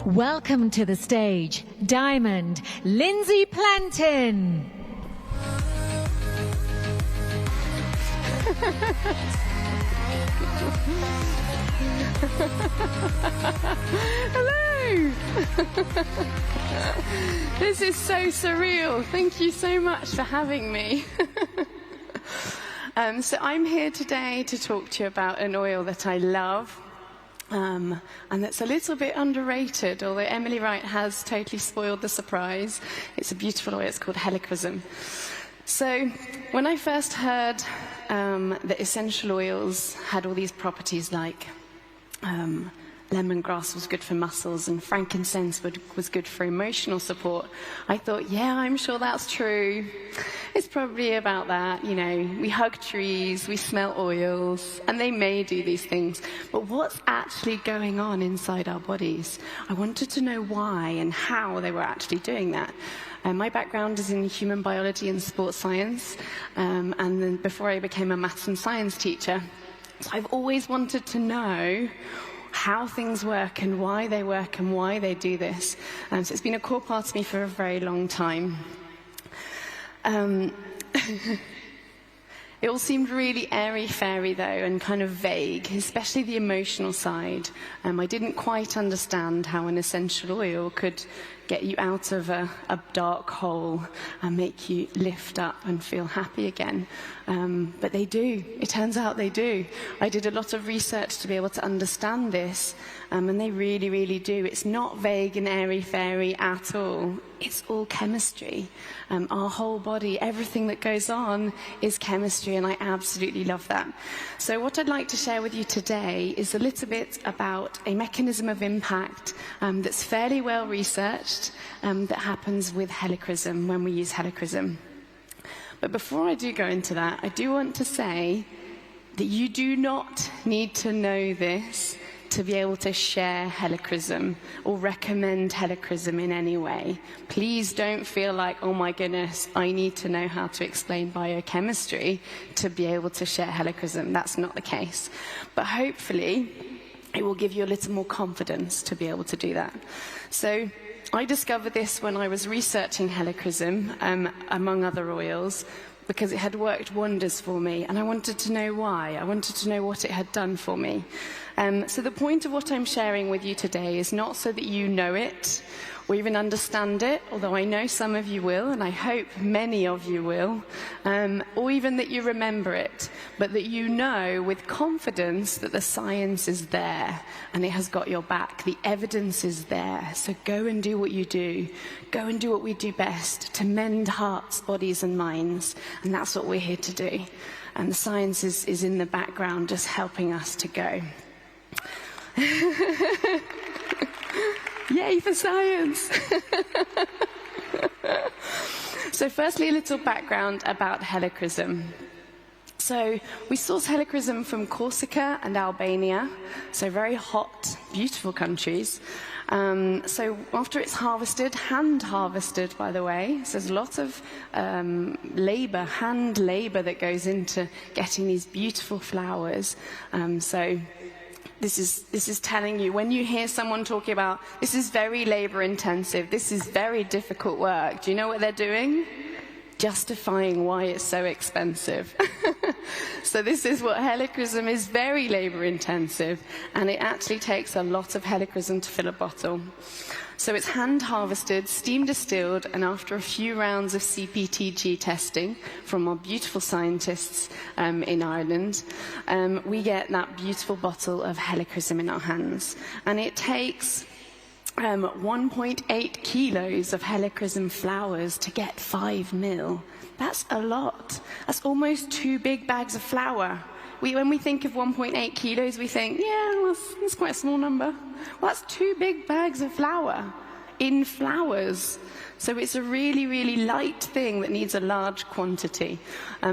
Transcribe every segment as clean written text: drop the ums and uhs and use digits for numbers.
Welcome to the stage, Diamond, Lindsey Plantin. Hello! This is so surreal. Thank you so much for having me. So I'm here today to talk to you about an oil that I love. And that's a little bit underrated, although Emily Wright has totally spoiled the surprise. It's a beautiful oil. It's called Helichrysum. So when I first heard that essential oils had all these properties like lemongrass was good for muscles and frankincense was good for emotional support, I thought, yeah, I'm sure that's true. It's probably about that, you know, we hug trees, we smell oils, and they may do these things, but what's actually going on inside our bodies? I wanted to know why and how they were actually doing that. My background is in human biology and sports science, and then before I became a maths and science teacher. So I've always wanted to know how things work and why they do this. So it's been a core part of me for a very long time. It all seemed really airy-fairy, though, and kind of vague, especially the emotional side. I didn't quite understand how an essential oil could get you out of a dark hole and make you lift up and feel happy again. But they do. It turns out they do. I did a lot of research to be able to understand this, and they really, really do. It's not vague and airy-fairy at all. It's all chemistry. Our whole body, everything that goes on is chemistry, and I absolutely love that. So what I'd like to share with you today is a little bit about a mechanism of impact that's fairly well researched that happens with Helichrysum when we use Helichrysum. But before I do go into that, I do want to say that you do not need to know this to be able to share Helichrysum or recommend Helichrysum in any way. Please don't feel like, oh my goodness, I need to know how to explain biochemistry to be able to share Helichrysum. That's not the case. But hopefully, it will give you a little more confidence to be able to do that. So I discovered this when I was researching Helichrysum, among other oils, because it had worked wonders for me, and I wanted to know why. I wanted to know what it had done for me. So the point of what I'm sharing with you today is not so that you know it or even understand it, although I know some of you will, and I hope many of you will, or even that you remember it, but that you know with confidence that the science is there and it has got your back. The evidence is there. So go and do what you do. Go and do what we do best, to mend hearts, bodies, and minds. And that's what we're here to do. And the science is in the background just helping us to go. Yay for science! So firstly, a little background about Helichrysum. So we source Helichrysum from Corsica and Albania, so very hot, beautiful countries. So after it's harvested, hand harvested, by the way, so there's a lot of labor, hand labor that goes into getting these beautiful flowers. So this is telling you, when you hear someone talking about, this is very labor intensive, this is very difficult work, do you know what they're doing? Justifying why it's so expensive. So this is what Helichrysum is, very labor intensive, and it actually takes a lot of Helichrysum to fill a bottle. So it's hand harvested, steam distilled, and after a few rounds of CPTG testing from our beautiful scientists in Ireland, we get that beautiful bottle of Helichrysum in our hands. And it takes 1.8 kilos of Helichrysum flowers to get 5 ml. That's a lot. That's almost 2 big bags of flour. When we think of 1.8 kilos, we think, yeah, that's quite a small number. Well, that's 2 big bags of flour in flowers. So it's a really, really light thing that needs a large quantity.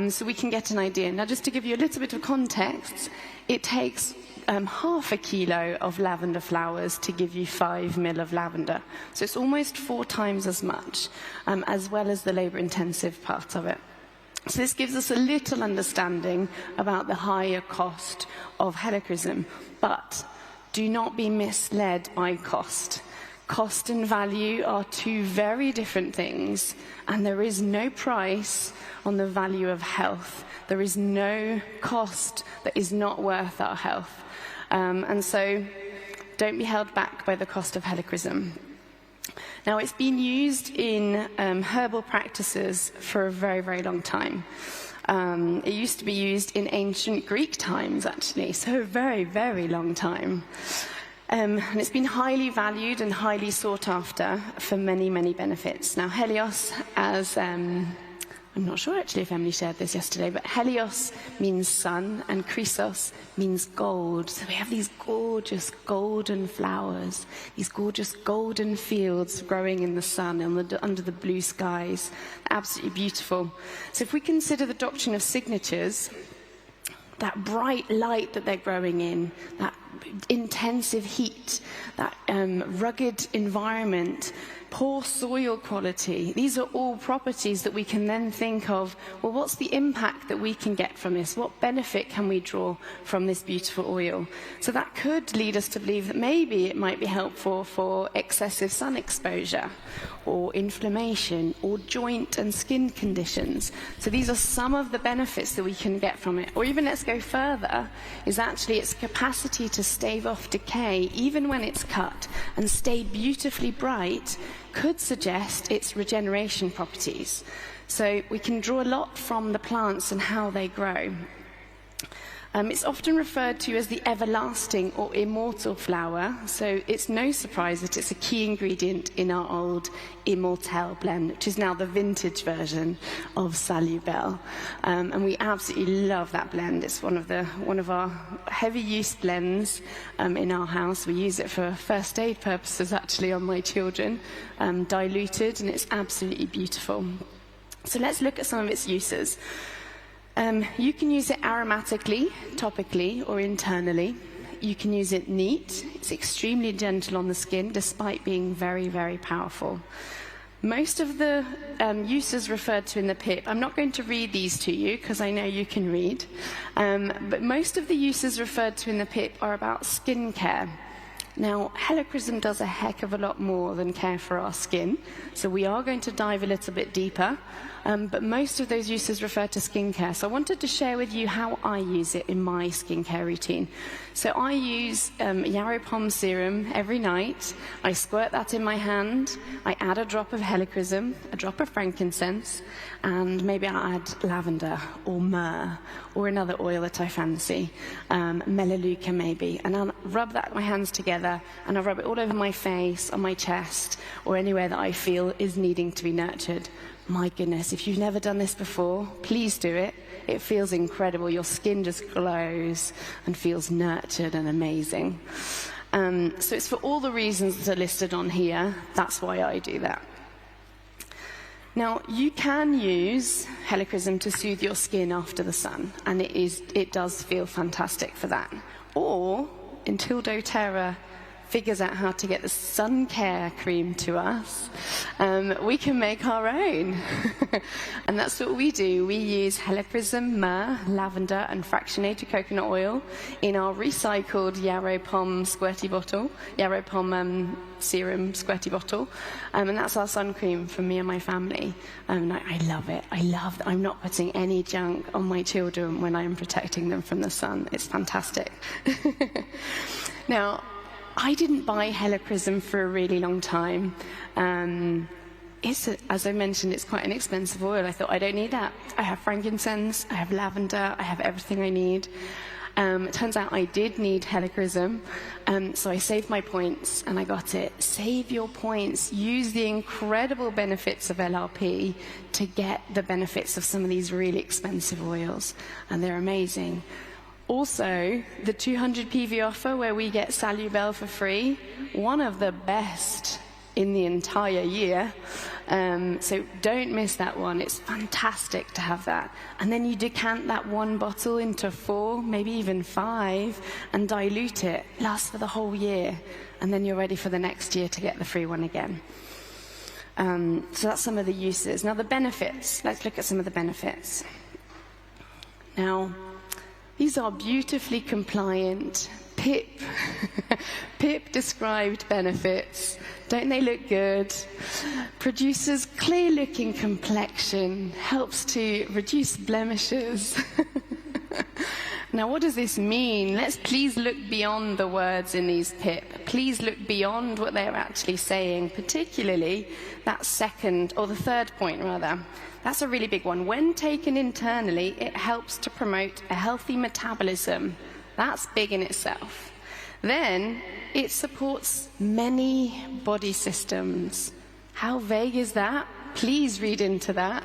So we can get an idea. Now, just to give you a little bit of context, it takes half a kilo of lavender flowers to give you 5 ml of lavender. So it's almost 4 times as much, as well as the labor-intensive part of it. So this gives us a little understanding about the higher cost of Helichrysum. But do not be misled by cost. Cost and value are two very different things, and there is no price on the value of health. There is no cost that is not worth our health. And so don't be held back by the cost of Helichrysum. Now, it's been used in herbal practices for a very, very long time. It used to be used in ancient Greek times, actually, so a very, very long time. And it's been highly valued and highly sought after for many, many benefits. Now, Helios, as I'm not sure actually if Emily shared this yesterday, but Helios means sun and Chrysos means gold. So we have these gorgeous golden flowers, these gorgeous golden fields growing in the sun and under the blue skies. Absolutely beautiful. So if we consider the doctrine of signatures, that bright light that they're growing in, that intensive heat, that rugged environment, poor soil quality, these are all properties that we can then think of, well, what's the impact that we can get from this? What benefit can we draw from this beautiful oil? So that could lead us to believe that maybe it might be helpful for excessive sun exposure, or inflammation, or joint and skin conditions. So these are some of the benefits that we can get from it. Or even, let's go further, is actually its capacity to stave off decay, even when it's cut, and stay beautifully bright, could suggest its regeneration properties. So we can draw a lot from the plants and how they grow. It's often referred to as the everlasting or immortal flower, so it's no surprise that it's a key ingredient in our old Immortelle blend, which is now the vintage version of Salubelle. And we absolutely love that blend. It's one of our heavy use blends in our house. We use it for first aid purposes, actually, on my children, diluted, and it's absolutely beautiful. So let's look at some of its uses. You can use it aromatically, topically, or internally. You can use it neat. It's extremely gentle on the skin, despite being very, very powerful. Most of the uses referred to in the pip, I'm not going to read these to you, because I know you can read, but most of the uses referred to in the pip are about skin care. Now, Helichrysum does a heck of a lot more than care for our skin, so we are going to dive a little bit deeper, but most of those uses refer to skincare. So I wanted to share with you how I use it in my skincare routine. So I use yarrow pom serum every night. I squirt that in my hand. I add a drop of Helichrysum, a drop of frankincense, and maybe I'll add lavender or myrrh or another oil that I fancy, melaleuca maybe, and I'll rub that my hands together, and I'll rub it all over my face, on my chest, or anywhere that I feel is needing to be nurtured. My goodness, if you've never done this before, please do it. It feels incredible. Your skin just glows and feels nurtured and amazing. So it's for all the reasons that are listed on here. That's why I do that. Now, you can use Helichrysum to soothe your skin after the sun, and it does feel fantastic for that. Or, until doTERRA figures out how to get the sun care cream to us, we can make our own. And that's what we do. We use Helichrysum, myrrh, lavender, and fractionated coconut oil in our recycled yarrow pom squirty bottle, yarrow pom serum squirty bottle, and that's our sun cream for me and my family. And I love it. I love that I'm not putting any junk on my children when I am protecting them from the sun. It's fantastic. Now, I didn't buy Helichrysum for a really long time. As I mentioned, it's quite an expensive oil. I thought, I don't need that. I have frankincense, I have lavender, I have everything I need. It turns out I did need Helichrysum, so I saved my points and I got it. Save your points. Use the incredible benefits of LRP to get the benefits of some of these really expensive oils, and they're amazing. Also, the 200 PV offer where we get Salubelle for free, one of the best in the entire year. So don't miss that one. It's fantastic to have that. And then you decant that one bottle into 4, maybe even 5, and dilute it. Lasts for the whole year. And then you're ready for the next year to get the free one again. So that's some of the uses. Now the benefits. Let's look at some of the benefits. Now, These are beautifully compliant PIP described benefits. Don't they look good? Produces clear-looking complexion, helps to reduce blemishes. Now, what does this mean? Let's please look beyond the words in these PIP. Please look beyond what they're actually saying, particularly that second, or the third point rather. That's a really big one. When taken internally, it helps to promote a healthy metabolism. That's big in itself. Then, it supports many body systems. How vague is that? Please read into that.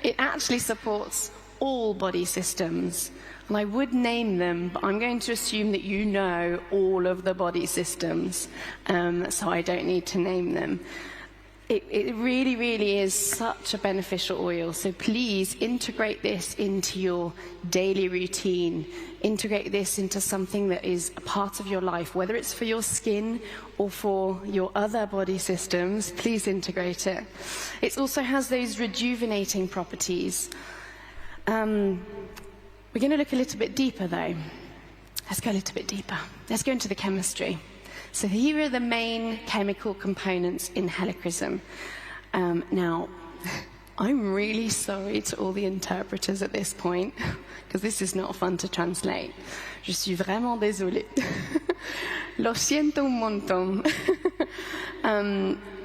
It actually supports all body systems. And I would name them, but I'm going to assume that you know all of the body systems, so I don't need to name them. It really, really is such a beneficial oil, so please integrate this into your daily routine. Integrate this into something that is a part of your life, whether it's for your skin or for your other body systems. Please integrate it. It also has those rejuvenating properties. We're going to look a little bit deeper, though. Let's go a little bit deeper. Let's go into the chemistry. So here are the main chemical components in Helichrysum. Now, I'm really sorry to all the interpreters at this point, because this is not fun to translate. Je suis vraiment désolée. Lo siento un montón.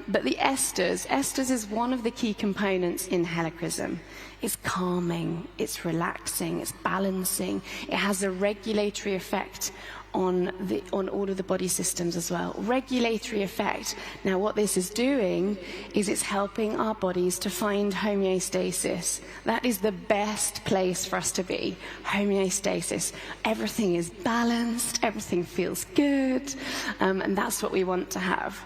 But the esters is one of the key components in Helichrysum. It's calming, it's relaxing, it's balancing. It has a regulatory effect on all of the body systems as well. Regulatory effect. Now what this is doing is it's helping our bodies to find homeostasis. That is the best place for us to be. Homeostasis. Everything is balanced, everything feels good, and that's what we want to have.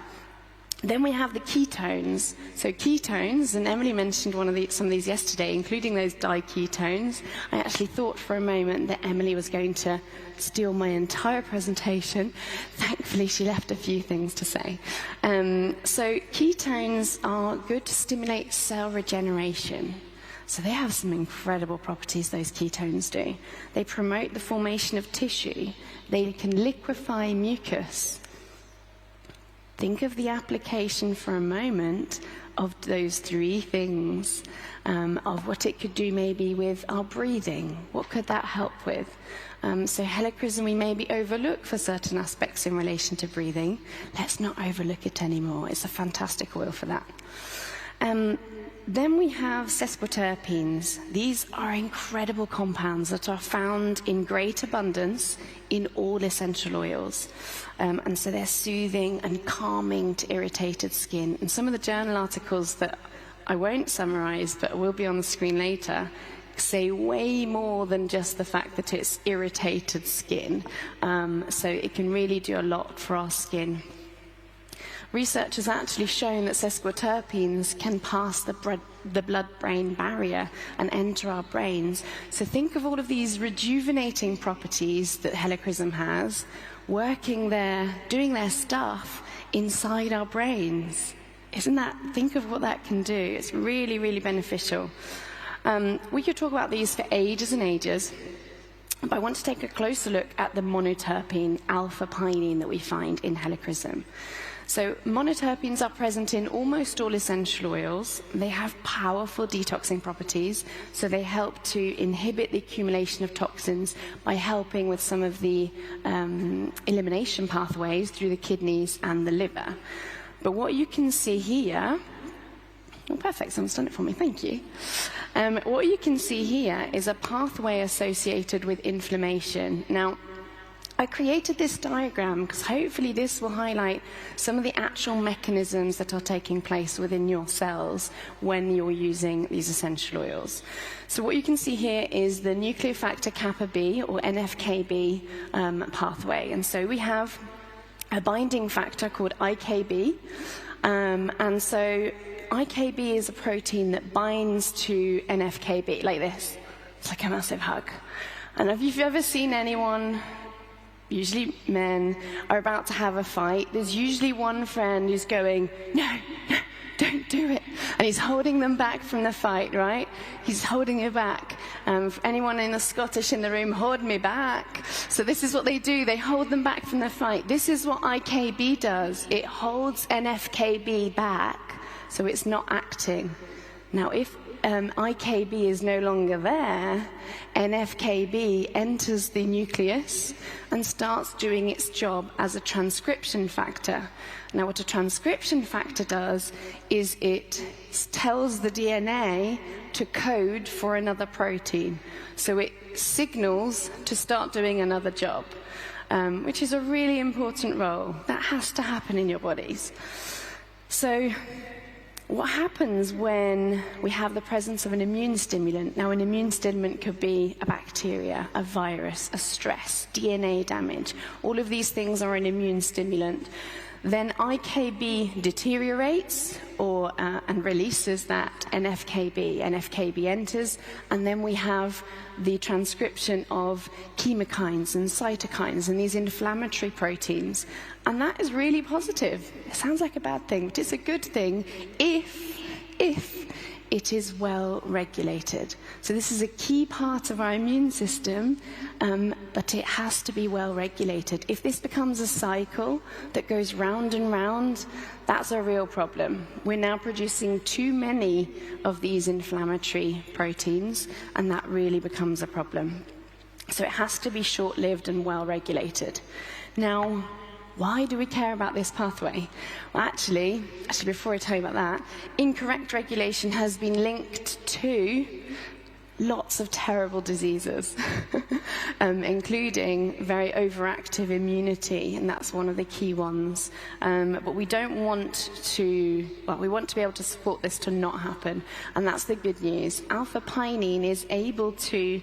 Then we have the ketones. So ketones, and Emily mentioned some of these yesterday, including those diketones. I actually thought for a moment that Emily was going to steal my entire presentation. Thankfully, she left a few things to say. So ketones are good to stimulate cell regeneration. So they have some incredible properties, those ketones do. They promote the formation of tissue. They can liquefy mucus. Think of the application for a moment of those three things, of what it could do maybe with our breathing. What could that help with? So Helichrysum we maybe overlook for certain aspects in relation to breathing. Let's not overlook it anymore. It's a fantastic oil for that. Then we have sesquiterpenes. These are incredible compounds that are found in great abundance in all essential oils. And so they're soothing and calming to irritated skin. And some of the journal articles that I won't summarize, but will be on the screen later, say way more than just the fact that it's irritated skin. So it can really do a lot for our skin. Research has actually shown that sesquiterpenes can pass the blood-brain barrier and enter our brains. So think of all of these rejuvenating properties that Helichrysum has, working there, doing their stuff inside our brains. Think of what that can do. It's really, really beneficial. We could talk about these for ages and ages, but I want to take a closer look at the monoterpene, alpha-pinene, that we find in Helichrysum. So monoterpenes are present in almost all essential oils. They have powerful detoxing properties, so they help to inhibit the accumulation of toxins by helping with some of the elimination pathways through the kidneys and the liver. But what you can see here, oh perfect, someone's done it for me, thank you. What you can see here is a pathway associated with inflammation. Now, I created this diagram because hopefully this will highlight some of the actual mechanisms that are taking place within your cells when you're using these essential oils. So what you can see here is the nuclear factor kappa B, or NFKB, pathway. And so we have a binding factor called IKB. And so IKB is a protein that binds to NFKB, like this. It's like a massive hug. And if you've ever seen anyone, usually men, are about to have a fight, there's usually one friend who's going, no, don't do it. And he's holding them back from the fight, right? He's holding you back. For anyone in the Scottish in the room, hold me back. So this is what they do. They hold them back from the fight. This is what IKB does. It holds NFKB back, so it's not acting. Now, if IKB is no longer there, NFKB enters the nucleus and starts doing its job as a transcription factor. Now, what a transcription factor does is it tells the DNA to code for another protein. So it signals to start doing another job, which is a really important role. That has to happen in your bodies. So what happens when we have the presence of an immune stimulant? Now, an immune stimulant could be a bacteria, a virus, a stress, DNA damage. All of these things are an immune stimulant. Then IKB deteriorates and releases that NFKB. NFKB enters, and then we have the transcription of chemokines and cytokines and these inflammatory proteins. And that is really positive. It sounds like a bad thing, but it's a good thing if it is well regulated. So this is a key part of our immune system, but it has to be well regulated. If this becomes a cycle that goes round and round, that's a real problem. We're now producing too many of these inflammatory proteins, and that really becomes a problem. So it has to be short-lived and well regulated. Now, why do we care about this pathway? Well, actually, before I tell you about that, incorrect regulation has been linked to lots of terrible diseases, including very overactive immunity, and that's one of the key ones. But we don't want to, we want to be able to support this to not happen, and that's the good news. Alpha-pinene is able to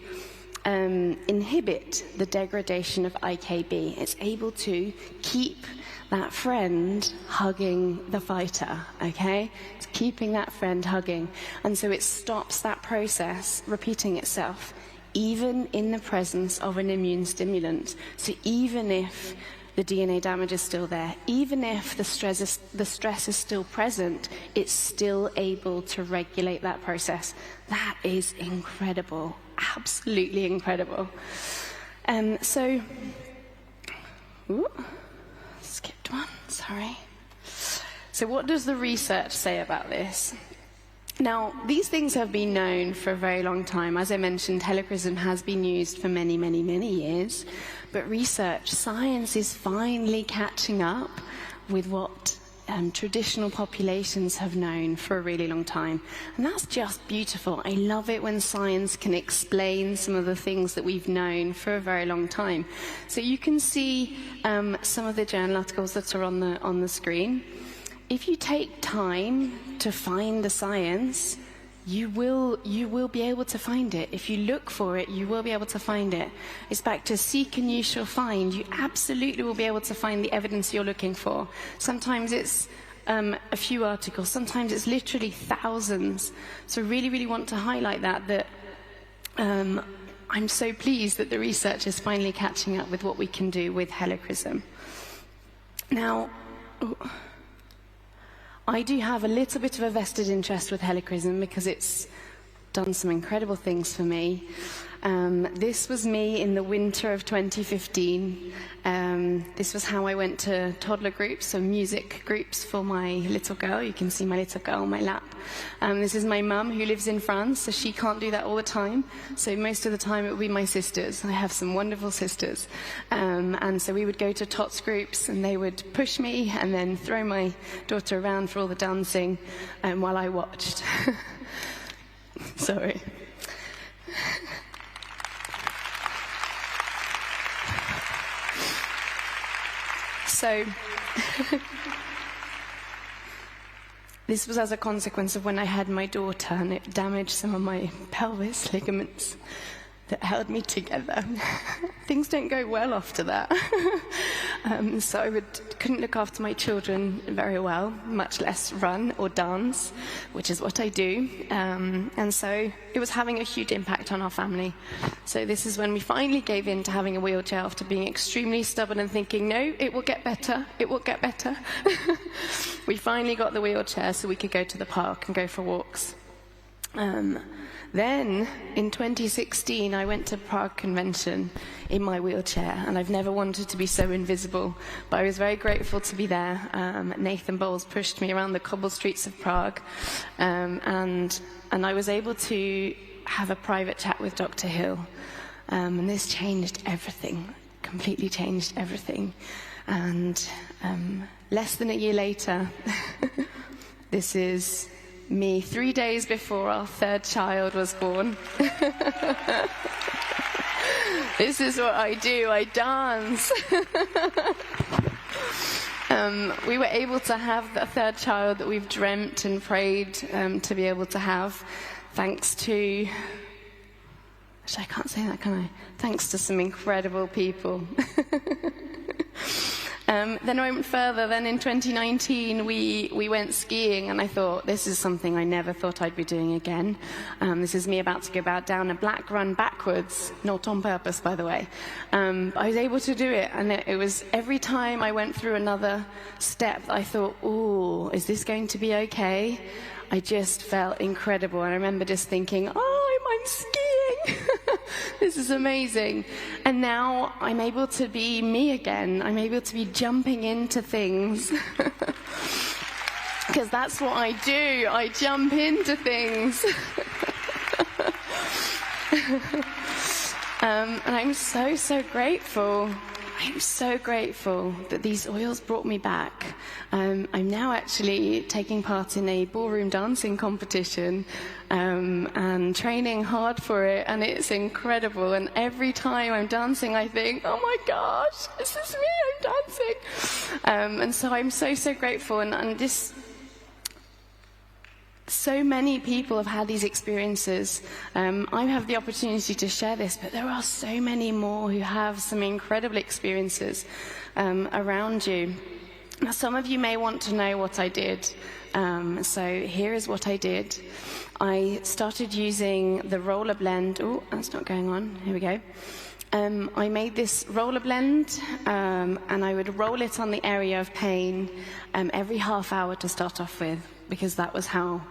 inhibit the degradation of IKB. It's able to keep that friend hugging the fighter, okay? It's keeping that friend hugging. And so it stops that process repeating itself, even in the presence of an immune stimulant. So even if the DNA damage is still there, even if the stress is still present, it's still able to regulate that process. That is incredible. Absolutely incredible. Skipped one, sorry. So what does the research say about this? Now, these things have been known for a very long time. As I mentioned, Helichrysum has been used for many, many, many years. But research, science is finally catching up with what traditional populations have known for a really long time. And that's just beautiful. I love it when science can explain some of the things that we've known for a very long time. So you can see some of the journal articles that are on the screen. If you take time to find the science, you will be able to find it. If you look for it, you will be able to find it. It's back to seek and you shall find. You absolutely will be able to find the evidence you're looking for. Sometimes it's a few articles, sometimes it's literally thousands. So really, really want to highlight that I'm so pleased that the research is finally catching up with what we can do with Helichrysum. Now, I do have a little bit of a vested interest with Helichrysum because it's done some incredible things for me. This was me in the winter of 2015. This was how I went to toddler groups, so music groups for my little girl. You can see my little girl on my lap. This is my mum who lives in France, so she can't do that all the time. So most of the time it would be my sisters. I have some wonderful sisters. And so we would go to tots groups and they would push me and then throw my daughter around for all the dancing while I watched. Sorry. So, this was as a consequence of when I had my daughter, and it damaged some of my pelvis ligaments. that held me together. Things don't go well after that. So I couldn't look after my children very well, much less run or dance, which is what I do. And so it was having a huge impact on our family. So this is when we finally gave in to having a wheelchair after being extremely stubborn and thinking, no, it will get better, it will get better. We finally got the wheelchair so we could go to the park and go for walks. Then, in 2016, I went to Prague Convention in my wheelchair, and I've never wanted to be so invisible, but I was very grateful to be there. Nathan Bowles pushed me around the cobbled streets of Prague, and I was able to have a private chat with Dr. Hill, and this changed everything, completely changed everything. And less than a year later, this is me 3 days before our third child was born. This is what I do, I dance. We were able to have the third child that we've dreamt and prayed to be able to have, thanks to, actually I can't say that, can I? Thanks to some incredible people. Then I went further. Then in 2019, we went skiing, and I thought, this is something I never thought I'd be doing again. This is me about to go down a black run backwards, not on purpose, by the way. I was able to do it, and it was every time I went through another step, I thought, ooh, is this going to be okay? I just felt incredible, and I remember just thinking, oh, I'm skiing! This is amazing. And now I'm able to be me again. I'm able to be jumping into things. Because that's what I do. I jump into things. And I'm so grateful. I'm so grateful that these oils brought me back. I'm now actually taking part in a ballroom dancing competition and training hard for it, and it's incredible. And every time I'm dancing, I think, oh my gosh, this is me, I'm dancing. And so I'm so grateful, and this. So many people have had these experiences. I have the opportunity to share this, but there are so many more who have some incredible experiences around you. Now, some of you may want to know what I did. So here is what I did. I started using the roller blend. Oh, that's not going on. Here we go. I made this roller blend, and I would roll it on the area of pain every half hour to start off with, because that was how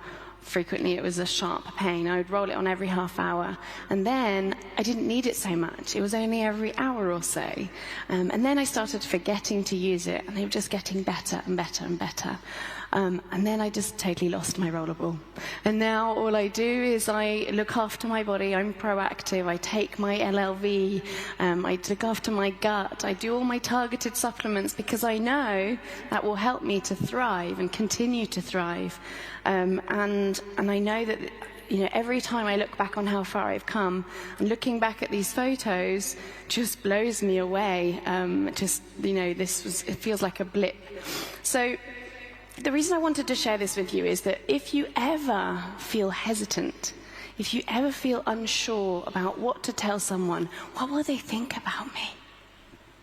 frequently it was a sharp pain. I would roll it on every half hour, and then I didn't need it so much. It was only every hour or so. And then I started forgetting to use it, and they were just getting better and better and better. And then I just totally lost my rollerball. And now all I do is I look after my body. I'm proactive. I take my LLV. I look after my gut. I do all my targeted supplements, because I know that will help me to thrive and continue to thrive. And I know that, you know, every time I look back on how far I've come, and looking back at these photos just blows me away. It feels like a blip. So the reason I wanted to share this with you is that if you ever feel hesitant, if you ever feel unsure about what to tell someone, what will they think about me?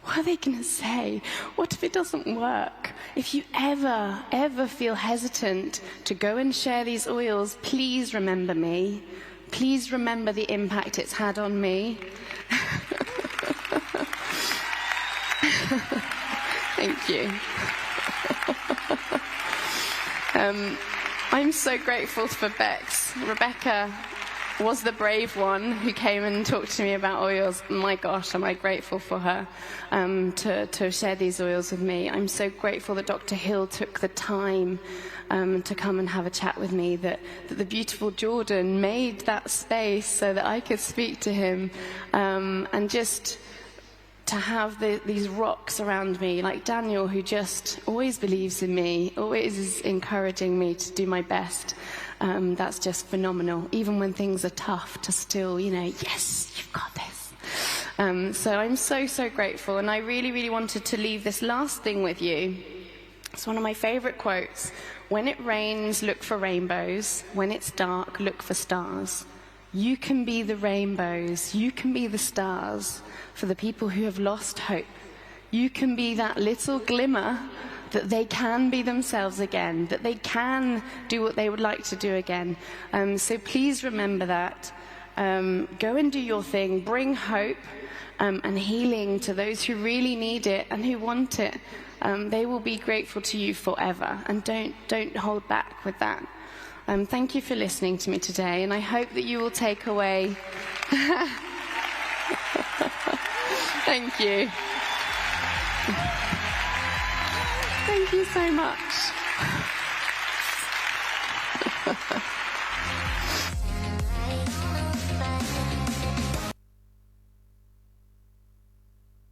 What are they going to say? What if it doesn't work? If you ever feel hesitant to go and share these oils, please remember me. Please remember the impact it's had on me. Thank you. I'm so grateful for Bex. Rebecca was the brave one who came and talked to me about oils. My gosh, am I grateful for her to share these oils with me. I'm so grateful that Dr. Hill took the time to come and have a chat with me, that the beautiful Jordan made that space so that I could speak to him, and just to have these rocks around me, like Daniel, who just always believes in me, always is encouraging me to do my best. That's just phenomenal. Even when things are tough, to still, yes, you've got this. So I'm so grateful, and I really wanted to leave this last thing with you. It's one of my favorite quotes. When it rains, look for rainbows. When it's dark, look for stars. You can be the rainbows. You can be the stars for the people who have lost hope. You can be that little glimmer that they can be themselves again, that they can do what they would like to do again. So please remember that. Go and do your thing. Bring hope and healing to those who really need it and who want it. They will be grateful to you forever. And don't hold back with that. Thank you for listening to me today, and I hope that you will take away... Thank you. Thank you so much.